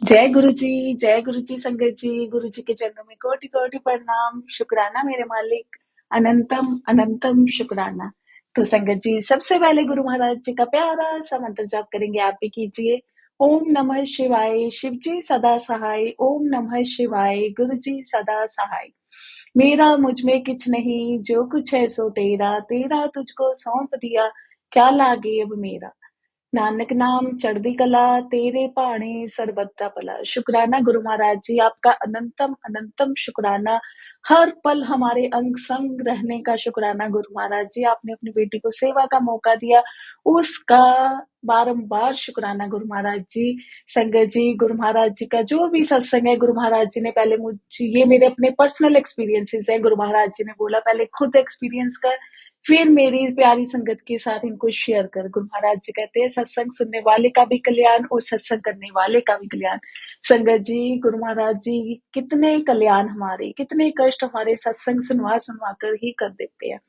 जय गुरु जी संगत जी। गुरु जी के चरणों में कोटि कोटि प्रणाम। शुक्राना मेरे मालिक, अनंतम अनंतम शुक्राना। तो संगत जी, सबसे पहले गुरु महाराज जी का प्यारा सा मंत्र जाप करेंगे, आप भी कीजिए। ओम नमः शिवाय, शिव जी सदा सहाय। ओम नमः शिवाय, गुरु जी सदा सहाय। मेरा मुझ में किछ नहीं, जो कुछ है सो तेरा, तेरा तुझको सौंप दिया, क्या लागे अब मेरा। नानक नाम चढ़दी कला, तेरे भाने सर्वत्र भला। शुक्राना गुरु महाराज जी, आपका अनंतम अनंतम शुक्राना। हर पल हमारे अंग संग रहने का शुक्राना गुरु महाराज जी। आपने अपनी बेटी को सेवा का मौका दिया, उसका बारंबार शुक्राना गुरु महाराज जी। संगत जी, गुरु महाराज जी का जो भी सत्संग है, गुरु महाराज जी ने पहले मुझे, ये मेरे अपने पर्सनल एक्सपीरियंसेस है, गुरु महाराज जी ने बोला पहले खुद एक्सपीरियंस कर, फिर मेरी प्यारी संगत के साथ इनको शेयर कर। गुरु महाराज जी कहते हैं सत्संग सुनने वाले का भी कल्याण और सत्संग करने वाले का भी कल्याण। संगत जी, गुरु महाराज जी कितने कल्याण हमारे, कितने कष्ट हमारे सत्संग सुनवा सुनवा कर ही कर देते हैं।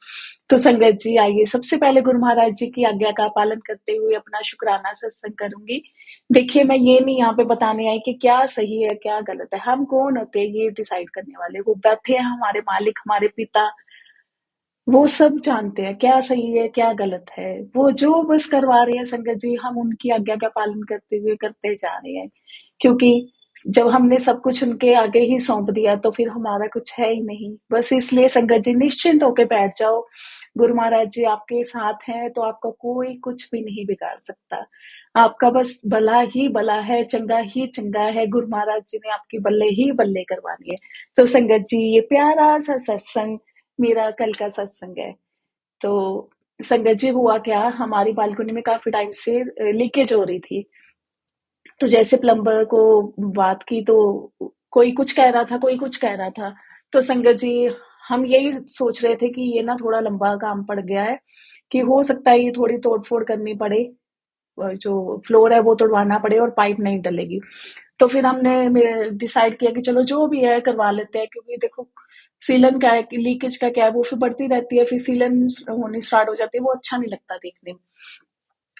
तो संगत जी, आइए सबसे पहले गुरु महाराज जी की आज्ञा का पालन करते हुए अपना शुक्राना सत्संग करूंगी। देखिए, मैं ये नहीं यहाँ पे बताने आई कि क्या सही है क्या गलत है। हम कौन होते हैं ये डिसाइड करने वाले? वो बैठे हैं हमारे मालिक, हमारे पिता, वो सब जानते हैं क्या सही है क्या गलत है। वो जो बस करवा रहे हैं संगत जी, हम उनकी आज्ञा का पालन करते हुए करते जा रहे हैं। क्योंकि जब हमने सब कुछ उनके आगे ही सौंप दिया तो फिर हमारा कुछ है ही नहीं। बस इसलिए संगत जी निश्चिंत होके बैठ जाओ। गुरु महाराज जी आपके साथ हैं तो आपका कोई कुछ भी नहीं बिगाड़ सकता। आपका बस भला ही भला है, चंगा ही चंगा है। गुरु महाराज जी ने आपकी बल्ले ही बल्ले करवानी है। तो संगत जी, ये प्यारा सा सत्संग मेरा कल का सत्संग है। तो संगत जी, हुआ क्या, हमारी बालकनी में काफी टाइम से लीकेज हो रही थी। तो जैसे प्लम्बर को बात की तो कोई कुछ कह रहा था, कोई कुछ कह रहा था। तो संगत जी, हम यही सोच रहे थे कि ये ना थोड़ा लंबा काम पड़ गया है, कि हो सकता है ये थोड़ी तोड़ फोड़ करनी पड़े, जो फ्लोर है वो तोड़वाना पड़े और पाइप नहीं डलेगी। तो फिर हमने डिसाइड किया कि चलो जो भी है करवा लेते हैं। क्योंकि देखो, सीलन क्या है कि लीकेज का क्या है, वो फिर बढ़ती रहती है, फिर सीलन होनी स्टार्ट हो जाती है, वो अच्छा नहीं लगता देखने में।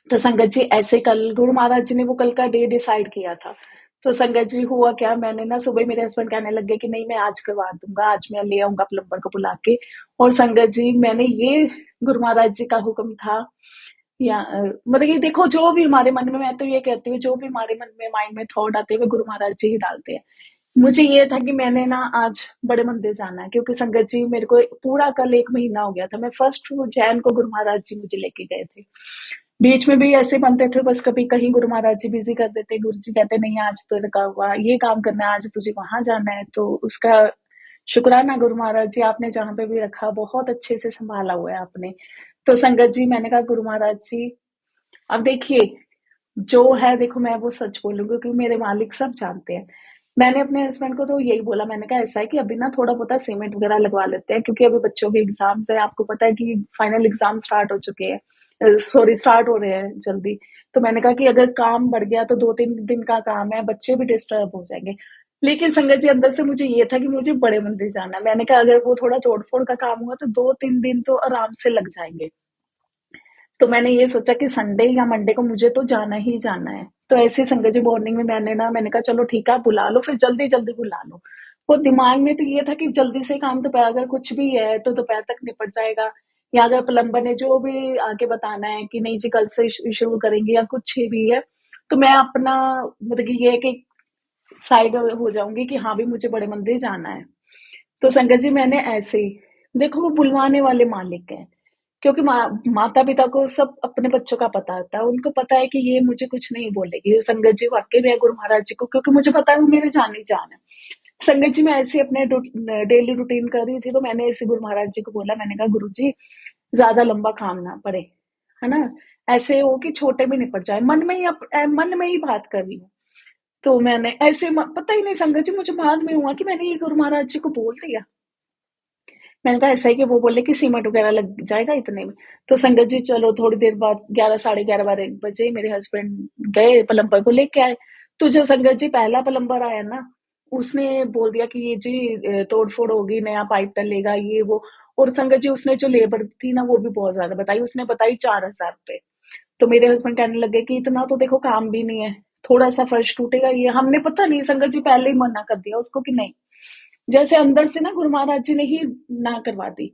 तो संगत जी, ऐसे कल गुरु महाराज जी ने वो कल का डे डिसाइड किया था। तो संगत जी, हुआ क्या, मैंने ना सुबह मेरे हस्बैंड कहने लगे कि नहीं मैं आज करवा दूंगा, आज मैं ले आऊंगा प्लम्बर को बुला के। और संगत जी, मैंने ये, गुरु महाराज जी का हुक्म था, या मतलब ये देखो, जो भी हमारे मन में, मैं तो ये कहती हूँ जो भी हमारे मन में माइंड में थॉट आते हैं वो गुरु महाराज जी ही डालते हैं। मुझे ये था कि मैंने ना आज बड़े मंदिर जाना है, क्योंकि संगत जी मेरे को पूरा कल 1 महीना हो गया था। मैं फर्स्ट जैन को गुरु महाराज जी मुझे लेके गए थे। बीच में भी ऐसे बनते थे, बस कभी कहीं गुरु महाराज जी बिजी कर देते, गुरु जी कहते नहीं आज तो लगा हुआ ये काम करना है, आज तुझे वहां जाना है। तो उसका शुक्राना गुरु महाराज जी, आपने जहाँ पे भी रखा बहुत अच्छे से संभाला हुआ है आपने। तो संगत जी, मैंने कहा गुरु महाराज जी, अब देखिए जो है, देखो मैं वो सच बोलूंगी क्योंकि मेरे मालिक सब जानते हैं। मैंने अपने हस्बैंड को तो यही बोला, मैंने कहा ऐसा है कि अभी ना थोड़ा बहुत सीमेंट वगैरह लगवा लेते हैं, क्योंकि अभी बच्चों के एग्जाम्स है, आपको पता है कि फाइनल एग्जाम स्टार्ट हो चुके हैं, सॉरी स्टार्ट हो रहे हैं जल्दी। तो मैंने कहा कि अगर काम बढ़ गया तो 2-3 दिन का काम है, बच्चे भी डिस्टर्ब हो जाएंगे। लेकिन संगत जी, अंदर से मुझे ये था कि मुझे बड़े मंदिर जाना है। मैंने कहा अगर वो थोड़ा तोड़ फोड़ का काम हुआ तो 2-3 दिन तो आराम से लग जाएंगे। तो मैंने ये सोचा कि संडे या मंडे को मुझे तो जाना ही जाना है। तो ऐसे संगत जी, मॉर्निंग में मैंने कहा चलो ठीक है, आप बुला लो, फिर जल्दी जल्दी बुला लो। वो दिमाग में तो ये था कि जल्दी से काम, दोपहर अगर कुछ भी है तो दोपहर तक निपट जाएगा। या अगर प्लम्बर ने जो भी आगे बताना है कि नहीं जी कल से शुरू करेंगे या कुछ भी है, तो मैं अपना मतलब कि ये है कि साइड हो जाऊंगी कि हाँ भी मुझे बड़े मंदिर जाना है। तो संगत जी, मैंने ऐसे ही, देखो वो बुलवाने वाले मालिक हैं। क्योंकि माता पिता को सब अपने बच्चों का पता होता है, उनको पता है कि ये मुझे कुछ नहीं बोलेगी। ये संगत जी वाकई में है गुरु महाराज जी को, क्योंकि मुझे पता है वो मेरे जान ही जान है। संगत जी, मैं ऐसे अपने डेली रूटीन कर रही थी, तो मैंने ऐसे गुरु महाराज जी को बोला, मैंने कहा गुरु जी ज्यादा लंबा काम ना पड़े, है ना, ऐसे हो कि छोटे में निपट जाए। मन में ही मन में ही बात कर रही हूँ। तो मैंने ऐसे पता ही नहीं संगत जी, मुझे बाद में हुआ कि मैंने ये गुरु महाराज जी को बोल दिया। मैंने कहा ऐसा है कि वो बोले कि सीमेंट वगैरह लग जाएगा इतने में। तो संगत जी, चलो थोड़ी देर बाद 11, साढ़े 11, 12 बजे मेरे हस्बैंड गए, प्लम्बर को लेके आए। तो जो संगत जी पहला प्लम्बर आया ना, उसने बोल दिया कि ये जी तोड़ फोड़ होगी, नया पाइप डलेगा, ये वो। और संगत जी, उसने जो लेबर थी ना वो भी बहुत ज्यादा बताई, उसने बताई 4,000 रुपए। तो मेरे हस्बैंड कहने लगे कि इतना तो देखो काम भी नहीं है, थोड़ा सा फर्श टूटेगा, ये हमने पता नहीं संगत जी पहले ही मना कर दिया उसको कि नहीं, जैसे अंदर से ना गुरु महाराज जी ने ही ना करवा दी।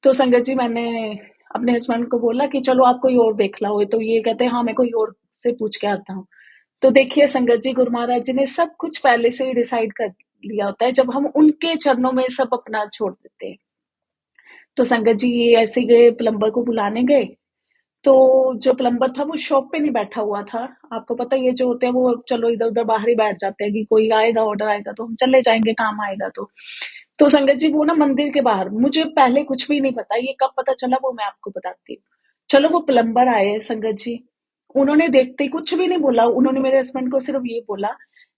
तो संगत जी मैंने अपने हस्बैंड को बोला कि चलो आप कोई और देख लाओ, तो ये कहते हैं हाँ मैं कोई और से पूछ के आता हूँ। तो देखिए संगत जी, गुरु महाराज जी ने सब कुछ पहले से ही डिसाइड कर लिया होता है जब हम उनके चरणों में सब अपना छोड़ देते हैं। तो संगत जी ये ऐसे गए, प्लम्बर को बुलाने गए। तो जो प्लम्बर था वो शॉप पे नहीं बैठा हुआ था। आपको पता है ये जो होते हैं वो चलो इधर-उधर बाहर ही बैठ जाते हैं कि कोई आएगा, ऑर्डर आएगा तो हम चले जाएँगे, काम आएगा तो। तो संगत जी वो ना मंदिर के बाहर, मुझे पहले कुछ भी नहीं पता, ये कब पता चला वो मैं आपको बताती हूँ। चलो वो प्लम्बर आए संगत जी, उन्होंने देखते ही कुछ भी नहीं बोला, उन्होंने मेरे हस्बैंड को सिर्फ ये बोला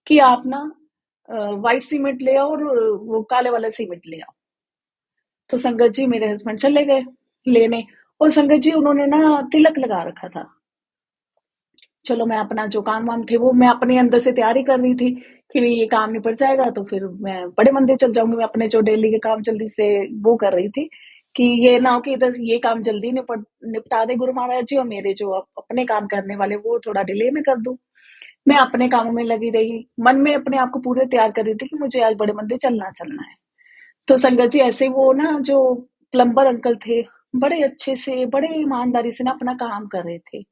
कि आप ना व्हाइट सीमेंट ले आओ और वो काले वाला सीमेंट ले आओ। तो संगत जी मेरे हस्बैंड चले गए लेने, और संगत जी उन्होंने ना तिलक लगा रखा था। चलो मैं अपना जो काम वाम थे वो मैं अपने अंदर से तैयारी कर रही थी कि ये काम निपट जाएगा तो फिर मैं बड़े मंदिर चल जाऊंगी, मैं अपने जो डेली के काम जल्दी से वो कर रही थी कि ये ना हो कि इधर ये काम जल्दी निपटा दे गुरु महाराज जी और मेरे जो अपने काम करने वाले वो थोड़ा डिले में कर दूं। मैं अपने कामों में लगी रही, मन में अपने आप को पूरे तैयार कर रही थी कि मुझे आज बड़े मंदिर चलना चलना है। तो संगत जी ऐसे वो ना जो प्लम्बर अंकल थे, बड़े अच्छे से बड़े ईमानदारी से ना अपना काम कर रहे थे,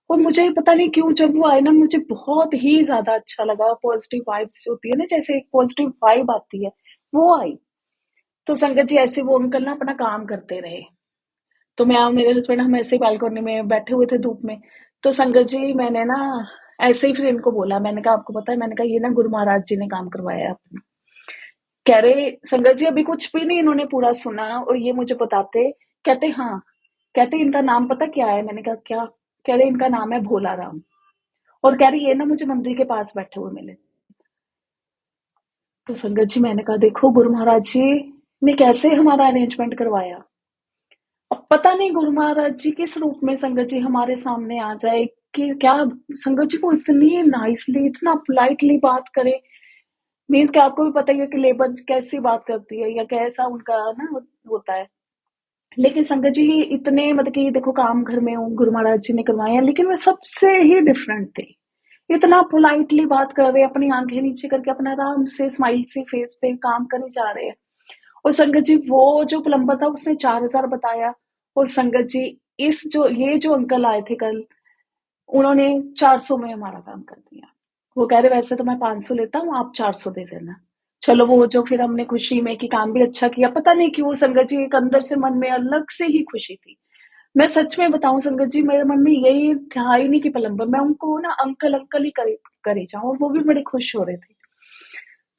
और मुझे पता नहीं क्यों जब वो आए ना मुझे बहुत ही ज़्यादा अच्छा लगा। पॉज़िटिव वाइब्स जो होती है ना, जैसे एक पॉज़िटिव वाइब आती है, वो आई। तो संगत जी ऐसे वो अंकल ना अपना काम करते रहे। तो मैं और मेरे हस्बैंड हम ऐसे ही बालकनी में बैठे हुए थे धूप में। तो संगत जी मैंने ना ऐसे ही फिर इनको बोला, मैंने कहा आपको पता है, मैंने कहा ये ना गुरु महाराज जी ने काम करवाया है अपना। कह रहे संगत जी अभी कुछ भी नहीं इन्होंने पूरा सुना और ये मुझे बताते, कहते हाँ, कहते इनका नाम पता क्या है? मैंने कहा क्या? कह रहे इनका नाम है भोला राम। और कह रही ये ना मुझे मंदिर के पास बैठे हुए मिले। तो संगत जी मैंने कहा देखो गुरु महाराज जी ने कैसे हमारा अरेंजमेंट करवाया। अब पता नहीं गुरु महाराज जी किस रूप में संगत जी हमारे सामने आ जाए कि क्या संगत जी को इतनी नाइसली इतना पोलाइटली बात करे। मीन्स कि आपको भी पता ही है कि लेबर कैसी बात करती है या कैसा उनका ना होता है। लेकिन संगत जी इतने मतलब कि देखो काम घर में गुरु महाराज जी ने करवाए हैं लेकिन वे सबसे ही डिफरेंट थे। इतना पोलाइटली बात कर रहे हैं, अपनी आंखें नीचे करके अपना आराम से स्माइल से फेस पे काम करे जा रहे हैं। और संगत जी वो जो प्लम्बर था उसने 4,000 बताया, और संगत जी इस जो ये जो अंकल आए थे कल, उन्होंने 400 में हमारा काम कर दिया। वो कह रहे वैसे तो मैं 500 लेता हूँ, आप 400 दे देना। चलो वो जो फिर हमने खुशी में कि काम भी अच्छा किया, पता नहीं क्यों संगत जी एक अंदर से मन में अलग से ही खुशी थी। मैं सच में बताऊं संगत जी, मेरे मन में यही था ही नहीं कि प्लम्बर, मैं उनको ना अंकल अंकल ही करे जाऊं, और वो भी बड़े खुश हो रहे थे।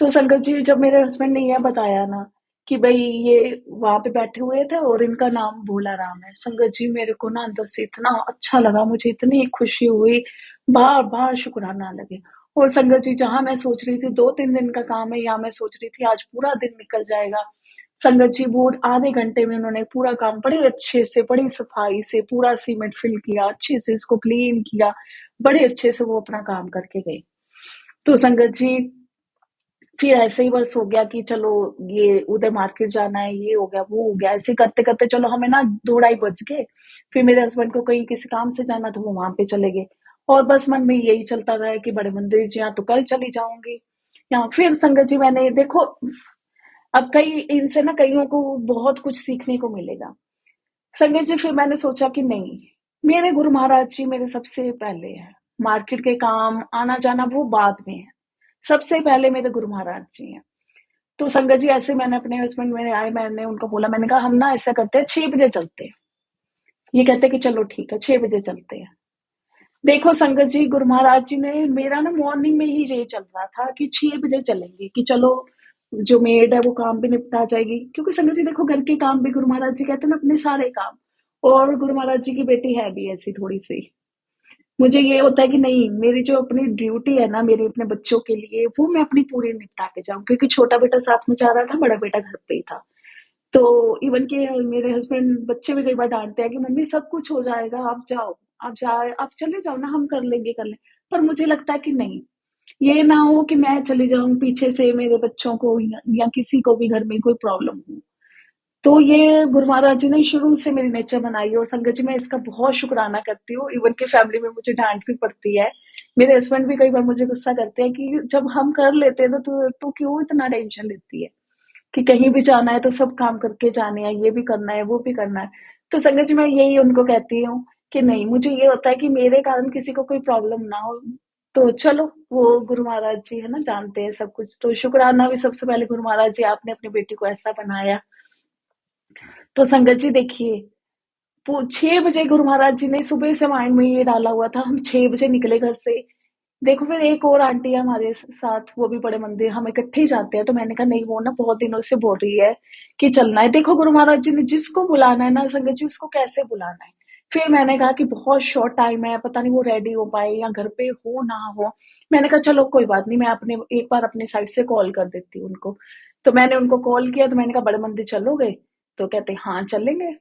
तो संगत जी जब मेरे हस्बैंड ने यह बताया ना कि भाई ये वहां पे बैठे हुए थे और इनका नाम भोला राम है, संगत जी मेरे को ना अंदर से इतना अच्छा लगा, मुझे इतनी खुशी हुई, बार बार शुक्राना लगे। और संगत जी जहां मैं सोच रही थी 2-3 दिन का काम है, यहाँ मैं सोच रही थी आज पूरा दिन निकल जाएगा। संगत जी वो आधे घंटे में उन्होंने पूरा काम बड़े अच्छे से बड़ी सफाई से पूरा सीमेंट फिल किया, अच्छे से इसको क्लीन किया, बड़े अच्छे से वो अपना काम करके गए। तो संगत जी फिर ऐसे ही बस हो गया कि चलो ये उधर मार्केट जाना है, ये हो गया वो हो गया, ऐसे करते करते चलो हमें ना 2 ढाई बज गए। फिर मेरे हस्बैंड को कहीं किसी काम से जाना तो वो वहां पे चले गए, और बस मन में यही चलता रहा कि बड़े मंदिर जी यहाँ तो कल चली जाऊंगी। यहाँ फिर संगत जी मैंने देखो, अब कई इनसे ना कईयों को बहुत कुछ सीखने को मिलेगा। संगत जी फिर मैंने सोचा कि नहीं, मेरे गुरु महाराज जी मेरे सबसे पहले हैं। मार्केट के काम आना जाना वो बाद में है, सबसे पहले मेरे गुरु महाराज जी हैं। तो संगत जी ऐसे मैंने अपने हस्बैंड मेरे आए, मैंने उनको बोला, मैंने कहा हम ना ऐसा करते हैं 6 बजे चलते हैं। ये कहते हैं कि चलो ठीक है 6 बजे चलते हैं। देखो संगत जी गुरु महाराज जी ने मेरा ना मॉर्निंग में ही ये चल रहा था कि 6 बजे चलेंगे कि चलो जो मेड है वो काम भी निपटा जाएगी, क्योंकि संगत जी देखो घर के काम भी गुरु महाराज जी कहते हैं ना अपने सारे काम। और गुरु महाराज जी की बेटी है भी ऐसी थोड़ी सी, मुझे ये होता है कि नहीं मेरी जो अपनी ड्यूटी है ना मेरे अपने बच्चों के लिए वो मैं अपनी पूरी निपटा के जाऊं, क्योंकि छोटा बेटा साथ में जा रहा था, बड़ा बेटा घर पे ही था। तो इवन के मेरे हस्बैंड बच्चे भी कई बार डांटते हैं कि मम्मी सब कुछ हो जाएगा, आप जाओ, आप चले जाओ ना, हम कर लेंगे। पर मुझे लगता है कि नहीं, ये ना हो कि मैं चली जाऊं पीछे से मेरे बच्चों को या किसी को भी घर में कोई प्रॉब्लम हो। तो ये गुरु महाराज जी ने शुरू से मेरी नेचर बनाई है, और संगत जी मैं इसका बहुत शुक्राना करती हूँ। इवन के फैमिली में मुझे डांट भी पड़ती है मेरे हस्बैंड भी कई बार मुझे गुस्सा करते हैं कि जब हम कर लेते हैं तो तू क्यों इतना टेंशन लेती है कि कहीं भी जाना है तो सब काम करके जाने हैं, ये भी करना है, वो भी करना है। तो संगत जी मैं यही उनको कहती हूँ कि नहीं, मुझे ये होता है कि मेरे कारण किसी को कोई प्रॉब्लम ना हो। तो चलो, वो गुरु महाराज जी है ना, जानते हैं सब कुछ। तो शुक्राना भी सबसे पहले गुरु महाराज जी, आपने अपनी बेटी को ऐसा बनाया। तो संगत जी देखिए, 6 बजे गुरु महाराज जी ने सुबह से माइंड में ये डाला हुआ था, हम 6 बजे निकले घर से। देखो फिर एक और आंटी है हमारे साथ, वो भी बड़े मंदिर हम इकट्ठे ही जाते हैं। तो मैंने कहा नहीं, वो ना बहुत दिनों से बोल रही है कि चलना है। देखो गुरु महाराज जी ने जिसको बुलाना है ना संगत जी, उसको कैसे बुलाना है। फिर मैंने कहा कि बहुत शॉर्ट टाइम है, पता नहीं वो रेडी हो पाए या घर पे हो ना हो। मैंने कहा चलो कोई बात नहीं, मैं अपने एक बार अपने साइड से कॉल कर देती हूँ उनको। तो मैंने उनको कॉल किया, तो मैंने कहा बड़े मंदिर चलोगे? तो कहते हाँ चलेंगे।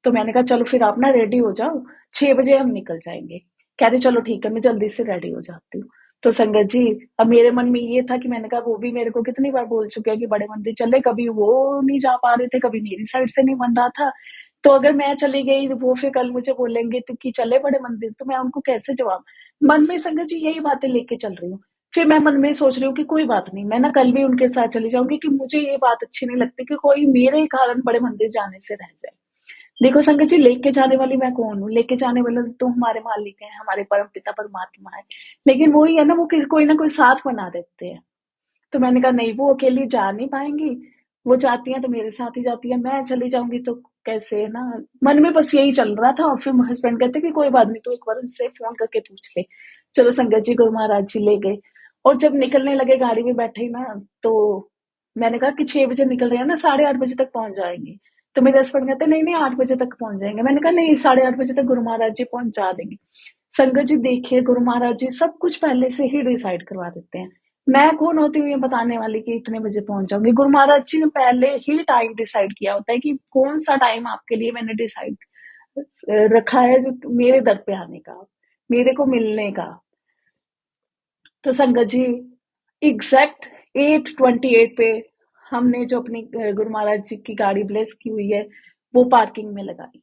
तो मैंने कहा चलो फिर आप ना रेडी हो जाओ, 6 बजे हम निकल जाएंगे। कह रहे चलो ठीक है, मैं जल्दी से रेडी हो जाती हूँ। तो संगत जी, अब मेरे मन में ये था कि मैंने कहा वो भी मेरे को कितनी बार बोल चुके हैं कि बड़े मंदिर चले, कभी वो नहीं जा पा रहे थे, कभी मेरी साइड से नहीं बन रहा था। तो अगर मैं चली गई तो वो फिर कल मुझे बोलेंगे तो कि चले बड़े मंदिर, तो मैं उनको कैसे जवाब। मन में संगत जी यही बातें लेके चल रही हूँ। फिर मैं मन में सोच रही हूँ कि कोई बात नहीं, मैं ना कल भी उनके साथ चली जाऊंगी, कि मुझे ये बात अच्छी नहीं लगती कि कोई मेरे कारण बड़े मंदिर जाने से रह जाए। देखो संगत जी, लेके जाने वाली मैं कौन हूँ? लेके जाने वाले तो हमारे मालिक हैं, हमारे परम पिता परमात्मा है। लेकिन वही है ना, वो कोई ना कोई साथ बना देते हैं। तो मैंने कहा नहीं, वो अकेली जा नहीं पाएंगी। वो जाती हैं तो मेरे साथ ही जाती है, मैं चली जाऊंगी तो कैसे, है ना। मन में बस यही चल रहा था। और फिर हस्बैंड कहते कि कोई बात नहीं, तो एक बार उनसे फोन करके पूछ ले। चलो संगत जी, गुरु महाराज जी ले गए। और जब निकलने लगे गाड़ी में बैठे ना, तो मैंने कहा कि 6 बजे निकल रहे हैं ना, 8:30 बजे तक पहुंच जाएंगे। तो मेरे हस्बैंड कहते नहीं नहीं, 8 बजे तक पहुंच जाएंगे। मैंने कहा नहीं, 8:30 बजे तक गुरु महाराज जी पहुंचा देंगे। संगत जी देखिए, गुरु महाराज जी सब कुछ पहले से ही डिसाइड करवा देते हैं। मैं कौन होती हूँ ये बताने वाली कि इतने बजे पहुंच जाऊंगी। गुरु महाराज जी ने पहले ही टाइम डिसाइड किया होता है कि कौन सा टाइम आपके लिए मैंने डिसाइड रखा है, जो मेरे दर पे आने का, मेरे को मिलने का। तो संगत जी, एग्जैक्ट 8:28 पे हमने जो अपनी गुरु महाराज जी की गाड़ी ब्लेस की हुई है, वो पार्किंग में लगाई।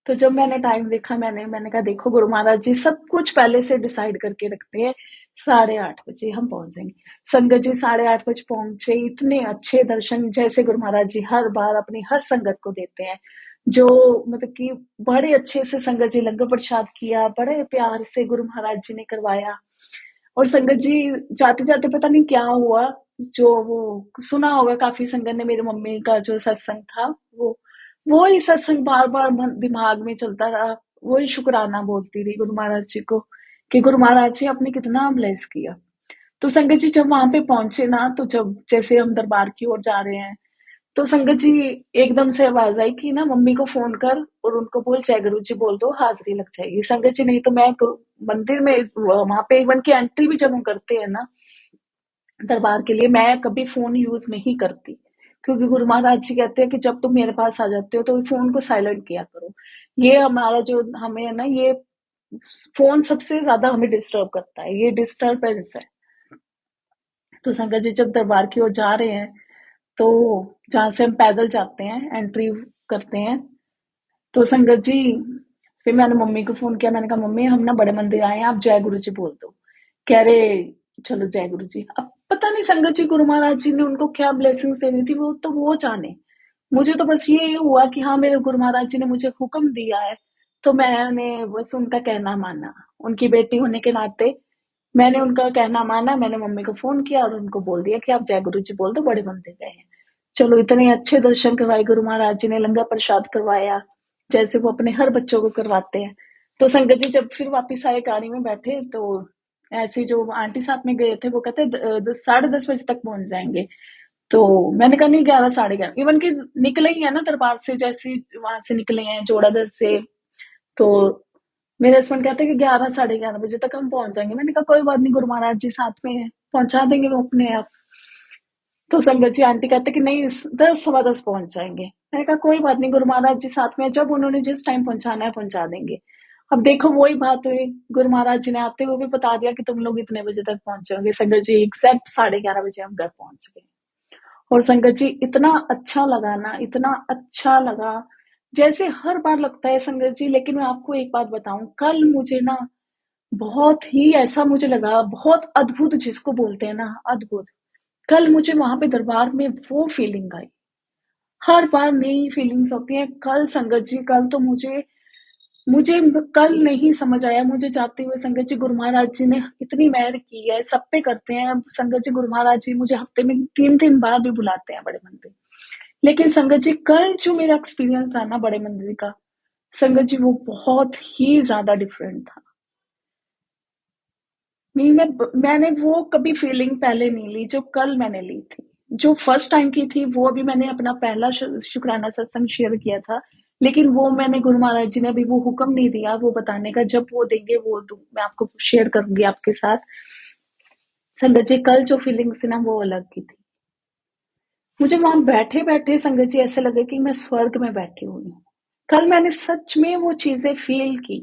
तो जब मैंने टाइम देखा, मैंने कहा देखो गुरु महाराज जी सब कुछ पहले से डिसाइड करके रखते हैं। 8:30 बजे हम पहुंच जाएंगे। संगत जी 8:30 बजे पहुंचे, इतने अच्छे दर्शन जैसे गुरु महाराज जी हर बार अपनी हर संगत को देते हैं। जो मतलब कि बड़े अच्छे से संगत जी लंगर प्रसाद किया, बड़े प्यार से गुरु महाराज जी ने करवाया। और संगत जी जाते जाते पता नहीं क्या हुआ, जो वो सुना होगा काफी संगत ने, मेरी मम्मी का जो सत्संग था, वो ही सत्संग बार बार दिमाग में चलता रहा। वो ही शुक्राना बोलती रही गुरु महाराज जी को कि गुरु महाराज जी आपने कितना ब्लेस किया। तो संगत जी जब वहां पे पहुंचे ना, तो जब जैसे हम दरबार की ओर जा रहे हैं, तो संगत जी एकदम से आवाज आई कि ना मम्मी को फोन कर और उनको बोल जय गुरु जी बोल दो, हाजिरी लग जाएगी। संगत जी नहीं तो मैं मंदिर में वहां पे इवन की एंट्री भी जब हम करते हैं ना दरबार के लिए, मैं कभी फोन यूज नहीं करती। क्योंकि गुरु महाराज जी कहते हैं कि जब तुम मेरे पास आ जाते हो तो फोन को साइलेंट किया करो। ये हमारा जो हमें है ना, ये फोन सबसे ज्यादा हमें डिस्टर्ब करता है, ये डिस्टर्बेंस है। तो संगत जी जब दरबार की ओर जा रहे हैं, तो जहाँ से हम पैदल जाते हैं, एंट्री करते हैं, तो संगत जी फिर मैंने मम्मी को फोन किया। मैंने कहा मम्मी हम ना बड़े मंदिर आए हैं, आप जय गुरु जी बोल दो। कह रहे चलो जय गुरु जी। अब पता नहीं संगत जी गुरु महाराज जी ने उनको क्या ब्लेसिंग देनी थी, वो तो वो जाने। मुझे तो बस ये हुआ कि हाँ, मेरे गुरु महाराज जी ने मुझे हुक्म दिया है, तो मैंने बस उनका कहना माना। उनकी बेटी होने के नाते मैंने उनका कहना माना। मैंने मम्मी को फोन किया और उनको बोल दिया कि आप जय गुरु जी बोल दो, बड़े मंदिर गए हैं। चलो इतने अच्छे दर्शन करवाए गुरु महाराज जी ने, लंगर प्रसाद करवाया जैसे वो अपने हर बच्चों को करवाते हैं। तो संगत जी जब फिर वापिस आए गाड़ी में बैठे, तो ऐसे जो आंटी साथ में गए थे वो कहते 10:30 बजे तक पहुंच जाएंगे। तो मैंने कहा नहीं, 11, 11:30, इवन कि निकले ही है ना दरबार से, जैसे वहां से निकले हैं जोड़ादर से। तो मेरे हस्बैंड कहते हैं कि 11, 11:30 बजे तक हम पहुंच जाएंगे। मैंने कहा कोई बात नहीं, गुरु महाराज जी साथ में है, पहुंचा देंगे वो अपने आप। तो संगत जी आंटी कहते कि नहीं, 10, 10:15 पहुंच जाएंगे। मैंने कहा कोई बात नहीं, गुरु महाराज जी साथ में है, जब उन्होंने जिस टाइम पहुंचाना है पहुंचा देंगे। अब देखो वही बात हुई, गुरु महाराज जी ने आते हुए भी बता दिया कि तुम लोग इतने बजे तक पहुंचोगे। संगत जी एग्जैक्ट 11:30 बजे हम घर पहुंच गए। और संगत जी इतना अच्छा लगा ना, इतना अच्छा लगा, जैसे हर बार लगता है संगत जी। लेकिन मैं आपको एक बात बताऊं, कल मुझे ना बहुत ही ऐसा मुझे लगा, बहुत अद्भुत जिसको बोलते हैं ना, अद्भुत। कल मुझे वहाँ पे दरबार में वो फीलिंग आई। हर बार नई फीलिंग्स होती हैं। कल संगत जी, कल तो मुझे मुझे कल नहीं समझ आया। मुझे जाते हुए संगत जी, गुरु महाराज जी ने इतनी मेहर की है, सब पे करते हैं। संगत जी, गुरु महाराज जी मुझे हफ्ते में 3-3 बार भी बुलाते हैं बड़े मंदिर। लेकिन संगत जी, कल जो मेरा एक्सपीरियंस था ना बड़े मंदिर का, संगत जी वो बहुत ही ज़्यादा डिफरेंट था। नहीं, मैंने वो कभी फीलिंग पहले नहीं ली जो कल मैंने ली थी। जो फर्स्ट टाइम की थी वो अभी मैंने अपना पहला शुक्राना सत्संग शेयर किया था। लेकिन वो मैंने, गुरु महाराज जी ने अभी वो हुक्म नहीं दिया वो बताने का। जब वो देंगे वो मैं आपको शेयर करूंगी आपके साथ। संगत जी, कल जो फीलिंग थी ना वो अलग की थी। मुझे वहां बैठे बैठे संगत जी ऐसे लगे कि मैं स्वर्ग में बैठी हुई हूँ। कल मैंने सच में वो चीजें फील की।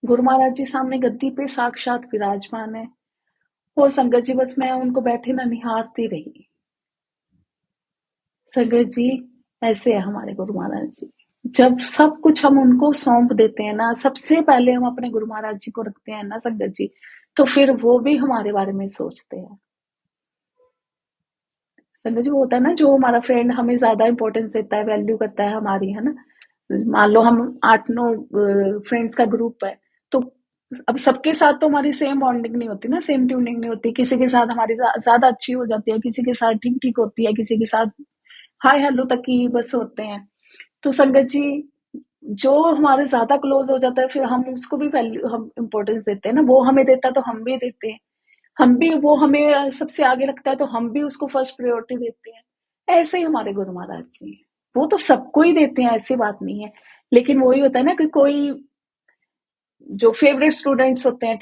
गुरु महाराज जी सामने गद्दी पे साक्षात विराजमान है, और संगत जी बस मैं उनको बैठे ना निहारती रही। संगत जी, ऐसे है हमारे गुरु महाराज जी। जब सब कुछ हम उनको सौंप देते हैं ना, सबसे पहले हम अपने गुरु महाराज जी को रखते हैं ना संगत जी, तो फिर वो भी हमारे बारे में सोचते हैं। संगत जी, वो होता है ना, जो हमारा फ्रेंड हमें ज्यादा इंपॉर्टेंस देता है, वैल्यू करता है हमारी, है ना। मान लो हम 8-9 फ्रेंड्स का ग्रुप है, तो अब सबके साथ तो हमारी सेम बॉन्डिंग नहीं होती ना, सेम ट्यूनिंग नहीं होती। किसी के साथ हमारी ज्यादा अच्छी हो जाती है, किसी के साथ ठीक ठीक होती है, किसी के साथ हाय हेलो तक ही बस होते हैं। तो संगत जी, जो हमारे ज्यादा क्लोज हो जाता है, फिर हम उसको भी वैल्यू, हम इम्पोर्टेंस देते हैं ना। वो हमें देता है तो हम भी देते हैं। हम भी, वो हमें सबसे आगे रखता है तो हम भी उसको फर्स्ट प्रायोरिटी देते हैं। ऐसे ही हमारे गुरु महाराज जी हैं। वो तो सबको ही देते हैं, ऐसी बात नहीं है। लेकिन वही होता है ना कि कोई जो फेवरेट स्टूडेंट्स होते हैं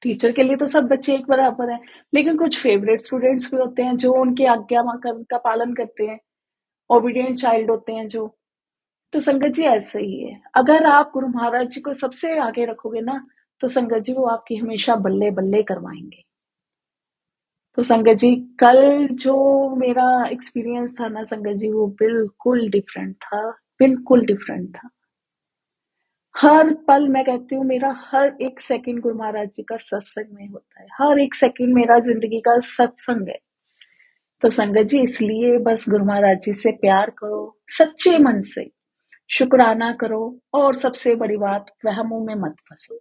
टीचर के लिए तो सब बच्चे एक बराबर हैं। लेकिन कुछ फेवरेट स्टूडेंट्स भी होते हैं जो उनकी आज्ञा का पालन करते हैं, ओबीडियंट चाइल्ड होते हैं जो। तो संगत जी, ऐसे ही है। अगर आप गुरु महाराज जी को सबसे आगे रखोगे ना, तो संगत जी वो आपकी हमेशा बल्ले बल्ले करवाएंगे। तो संगत जी, कल जो मेरा एक्सपीरियंस था ना संगत जी, वो बिल्कुल डिफरेंट था। बिल्कुल डिफरेंट था। हर पल मैं कहती हूँ, मेरा हर एक सेकंड गुरु महाराज जी का सत्संग में होता है। हर एक सेकंड मेरा जिंदगी का सत्संग है। तो संगत जी, इसलिए बस गुरु महाराज जी से प्यार करो, सच्चे मन से शुक्राना करो। और सबसे बड़ी बात, वहमों में मत फंसो।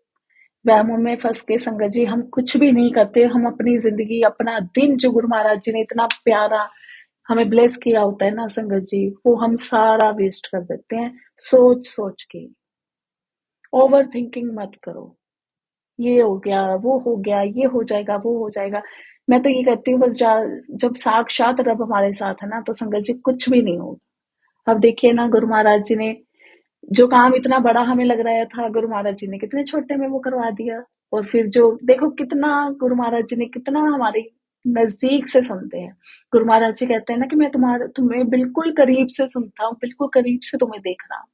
वहमों में फंस के संगत जी हम कुछ भी नहीं करते। हम अपनी जिंदगी, अपना दिन जो गुरु महाराज जी ने इतना प्यारा हमें ब्लेस किया होता है ना संगत जी, वो हम सारा वेस्ट कर देते हैं सोच सोच के। ओवर थिंकिंग मत करो। ये हो गया, वो हो गया, ये हो जाएगा, वो हो जाएगा। मैं तो ये कहती हूँ बस जब साक्षात रब हमारे साथ है ना, तो संगत जी कुछ भी नहीं होगा। अब देखिए ना, गुरु महाराज जी ने जो काम इतना बड़ा हमें लग रहा था, गुरु महाराज जी ने कितने छोटे में वो करवा दिया। और फिर जो देखो कितना, गुरु महाराज जी ने कितना हमारे नजदीक से सुनते हैं। गुरु महाराज जी कहते हैं ना कि मैं तुम्हें बिल्कुल करीब से सुनता हूँ, बिल्कुल करीब से तुम्हें देख रहा हूँ।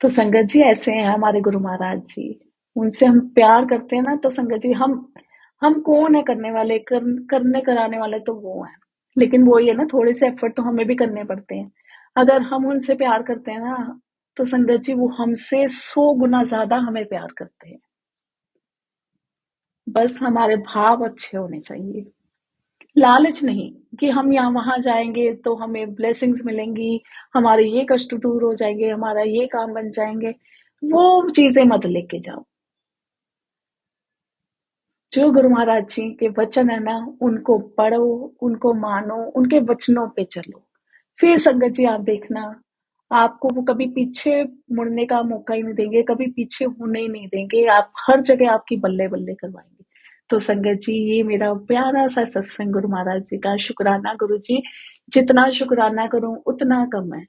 तो संगत जी, ऐसे हैं हमारे गुरु महाराज जी। उनसे हम प्यार करते हैं ना, तो संगत जी हम कौन है करने वाले, करने कराने वाले तो वो हैं। लेकिन वो ही है ना, थोड़े से एफर्ट तो हमें भी करने पड़ते हैं। अगर हम उनसे प्यार करते हैं ना, तो संगत जी वो हमसे 100 गुना ज्यादा हमें प्यार करते हैं। बस हमारे भाव अच्छे होने चाहिए। लालच नहीं कि हम यहाँ वहां जाएंगे तो हमें ब्लेसिंग्स मिलेंगी, हमारे ये कष्ट दूर हो जाएंगे, हमारा ये काम बन जाएंगे। वो चीजें मत लेके जाओ। जो गुरु महाराज जी के वचन है ना, उनको पढ़ो, उनको मानो, उनके वचनों पे चलो। फिर संगत जी आप देखना, आपको वो कभी पीछे मुड़ने का मौका ही नहीं देंगे, कभी पीछे होने ही नहीं देंगे। आप हर जगह आपकी बल्ले बल्ले करवाएंगे। तो संगत जी, ये मेरा प्यारा सा सत्संग गुरु महाराज जी का शुक्राना। गुरु जी, जितना शुक्राना करूं उतना कम है।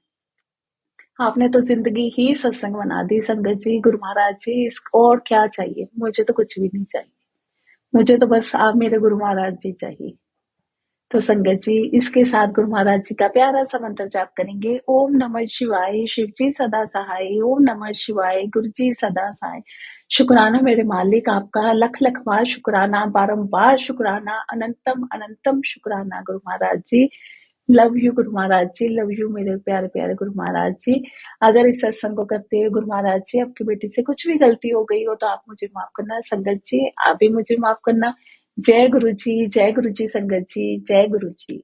आपने तो जिंदगी ही सत्संग बना दी संगत जी। गुरु महाराज जी, इस और क्या चाहिए, मुझे तो कुछ भी नहीं चाहिए। मुझे तो बस आप मेरे गुरु महाराज जी चाहिए। तो संगत जी, इसके साथ गुरु महाराज जी का प्यारा सा मंत्र जाप करेंगे। ओम नमः शिवाय, शिव जी सदा सहाय। ओम नमः शिवाय, गुरु जी सदा सहाय। शुक्राना मेरे मालिक, आपका लख लख बार शुक्राना, बारंबार शुक्राना, अनंतम अनंतम शुक्राना गुरु महाराज जी। Love you Guru Maharaj ji, love you मेरे प्यारे प्यारे गुरु महाराज जी। अगर इस सत्संग को करते हुए गुरु महाराज जी आपकी बेटी से कुछ भी गलती हो गई हो तो आप मुझे माफ करना। संगत जी आप भी मुझे माफ करना। जय गुरु जी, जय गुरु जी। संगत जी, जय गुरु जी।